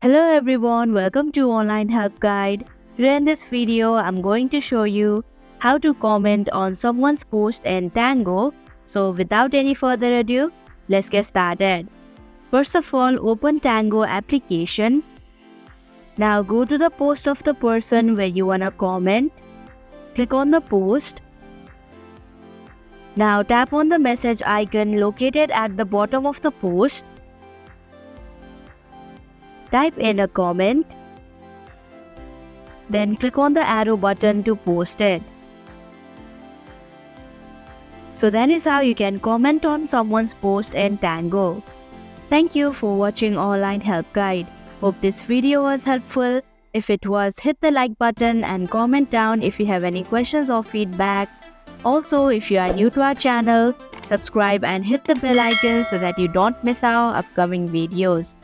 Hello everyone, welcome to Online Help Guide. Today in this video, I'm going to show you how to comment on someone's post in Tango. So without any further ado, let's get started. First of all, open Tango application. Now go to the post of the person where you wanna comment. Click on the post. Now tap on the message icon located at the bottom of the post. Type in a comment. Then click on the arrow button to post it. So that is how you can comment on someone's post in Tango. Thank you for watching Online Help Guide. Hope this video was helpful. If it was, hit the like button and comment down if you have any questions or feedback. Also, if you are new to our channel, subscribe and hit the bell icon so that you don't miss our upcoming videos.